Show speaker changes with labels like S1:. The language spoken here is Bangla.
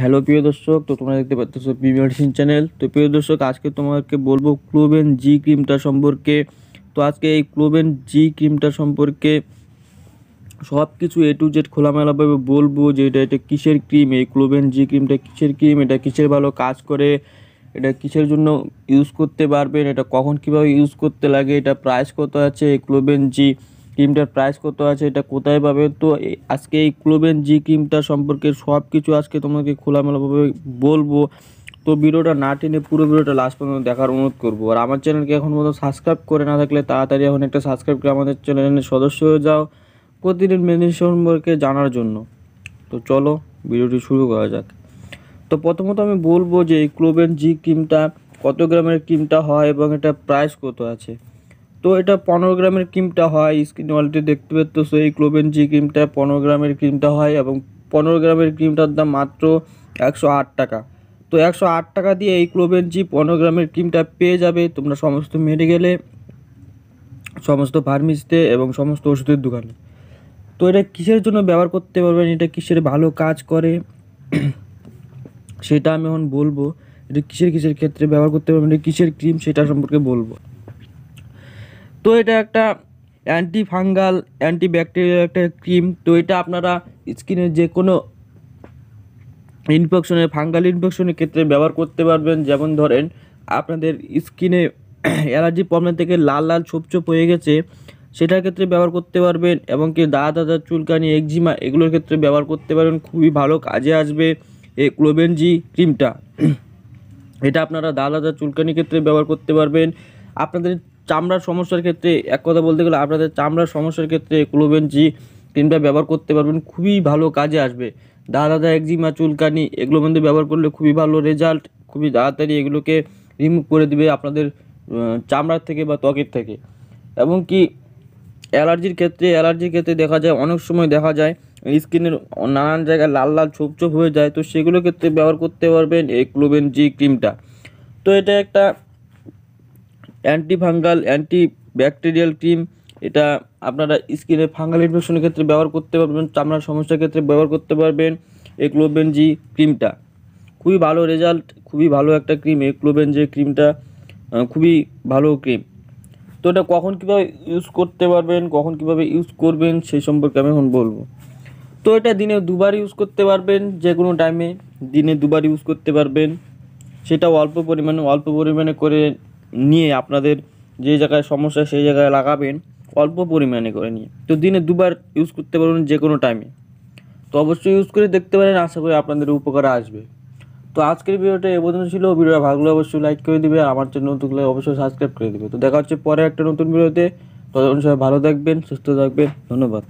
S1: হ্যালো প্রিয় দর্শক, তো তোমরা দেখতে পাচ্ছ পি মেডিসিন চ্যানেল। তো প্রিয় দর্শক, আজকে তোমাকে বলবো ক্লোবেন-জি ক্রিমটা সম্পর্কে। তো আজকে এই ক্লোবেন-জি ক্রিমটা সম্পর্কে সব কিছু এ টু জেড খোলামেলাভাবে বলবো যে এটা কিসের ক্রিম, এই ক্লোবেন-জি ক্রিমটা কিসের ক্রিম, এটা কিসের ভালো কাজ করে, এটা কিসের জন্য ইউজ করতে পারবেন, এটা কখন কিভাবে ইউজ করতে লাগে, এটা প্রাইস কত আছে, এই ক্লোবেন-জি ক্রিমটার প্রাইস কত আছে, এটা কোথায় পাবে। তো আজকে এই ক্লোবেন-জি ক্রিমটা সম্পর্কে সব কিছু আজকে তোমাকে খোলামেলাভাবে বলবো। তো ভিডিওটা না টেনে পুরো ভিডিওটা লাস্ট পর্যন্ত দেখার অনুরোধ করবো। আর আমার চ্যানেলকে এখন পর্যন্ত সাবস্ক্রাইব করে না থাকলে তাড়াতাড়ি এখন একটা সাবস্ক্রাইব করে আমাদের চ্যানেলের সদস্য হয়ে যাও প্রতিদিন মেডিসিন সম্পর্কে জানার জন্য। তো চলো ভিডিওটি শুরু করা যাক। তো প্রথমত আমি বলবো যে এই ক্লোবেন-জি ক্রিমটা কত গ্রামের ক্রিমটা হয় এবং এটা প্রাইস কত আছে। তো এটা 15 গ্রামের ক্রিমটা হয়, স্ক্রিনে অলরেডি দেখতে পাচ্ছ। এই ক্লোবেন-জি ক্রিমটা 15 গ্রামের ক্রিমটা হয় এবং 15 গ্রামের ক্রিমটার দাম মাত্র 108 টাকা। তো 108 টাকা দিয়ে এই ক্লোবেন-জি 15 গ্রামের ক্রিমটা পেয়ে যাবে তোমরা সমস্ত মেডিকেলে, সমস্ত ফার্মেসিতে এবং সমস্ত ওষুধের দোকানে। তো এটা কিসের জন্য ব্যবহার করতে পারবেন, এটা কিসের ভালো কাজ করে সেটা আমি এখন বলবো। এটা কিসের ক্ষেত্রে ব্যবহার করতে পারবেন, এটা কিসের ক্রিম সেটা সম্পর্কে বলবো। তো এটা একটা অ্যান্টি ফাঙ্গাল অ্যান্টি ব্যাকটেরিয়াল একটা ক্রিম। তো এটা আপনারা স্কিনের যে কোনো ইনফেকশনের, ফাঙ্গাল ইনফেকশনের ক্ষেত্রে ব্যবহার করতে পারবেন। যেমন ধরেন আপনাদের স্কিনে অ্যালার্জি প্রবলেম থেকে লাল লাল ছোপ ছোপ হয়ে গেছে, সেটার ক্ষেত্রে ব্যবহার করতে পারবেন। এবং কি দাদা চুলকানি, একজিমা এগুলোর ক্ষেত্রে ব্যবহার করতে পারবেন, খুবই ভালো কাজে আসবে এই ক্লোবেন-জি ক্রিমটা। এটা আপনারা দাদা চুলকানির ক্ষেত্রে ব্যবহার করতে পারবেন। আপনাদের চামড়ার সমস্যার ক্ষেত্রে, এক কথা বলতে গেলে আপনাদের চামড়ার সমস্যার ক্ষেত্রে ক্লোবেন-জি ক্রিমটা ব্যবহার করতে পারবেন, খুবই ভালো কাজে আসবে। দাদা একজিমা চুলকানি এগুলোর মধ্যে ব্যবহার করলে খুবই ভালো রেজাল্ট, খুবই তাড়াতাড়ি এগুলোকে রিমুভ করে দিবে আপনাদের চামড়ার থেকে বা ত্বকের থেকে। এবং কি অ্যালার্জির ক্ষেত্রে দেখা যায়, অনেক সময় দেখা যায় স্কিনের নানান জায়গায় লাল লাল ছোপ ছোপ হয়ে যায়। তো সেগুলোর ক্ষেত্রে ব্যবহার করতে পারবেন এই ক্লোবেন-জি ক্রিমটা। তো এটা একটা anti fungal anti bacterial cream. এটা আপনারা স্কিনের ফাঙ্গাল ইনফেকশনের ক্ষেত্রে ব্যবহার করতে পারবেন, চামড়ার সমস্যার ক্ষেত্রে ব্যবহার করতে পারবেন এই ক্লোবেন-জি ক্রিমটা। খুবই ভালো রেজাল্ট, খুবই ভালো একটা ক্রিম এই ক্লোবেন-জি ক্রিমটা, খুবই ভালো ক্রিম। তো এটা কখন কীভাবে ইউজ করতে পারবেন, কখন কীভাবে ইউজ করবেন সেই সম্পর্কে আমি এখন বলবো। তো এটা দিনে দুবার ইউজ করতে পারবেন, যে কোনো টাইমে দিনে দুবার ইউজ করতে পারবেন। সেটাও অল্প পরিমাণে করে নিয়ে আপনাদের যে জায়গায় সমস্যা সেই জায়গায় লাগাবেন, অল্প পরিমাণে করে নিয়ে। তো দিনে দুবার ইউজ করতে পারবেন যে কোনো টাইমে। তো অবশ্যই ইউজ করে দেখতে পারেন, আশা করি আপনাদের উপকারে আসবে। তো আজকের ভিডিওটা এ পর্যন্ত ছিল। ভিডিওটা ভালো লাগলে অবশ্যই লাইক করে দিবে, আর আমার চ্যানেল নতুন হলে অবশ্যই সাবস্ক্রাইব করে দিবে। তো দেখা হচ্ছে পরে একটা নতুন ভিডিওতে। ততক্ষণ সবাই ভালো থাকবেন, সুস্থ থাকবেন, ধন্যবাদ।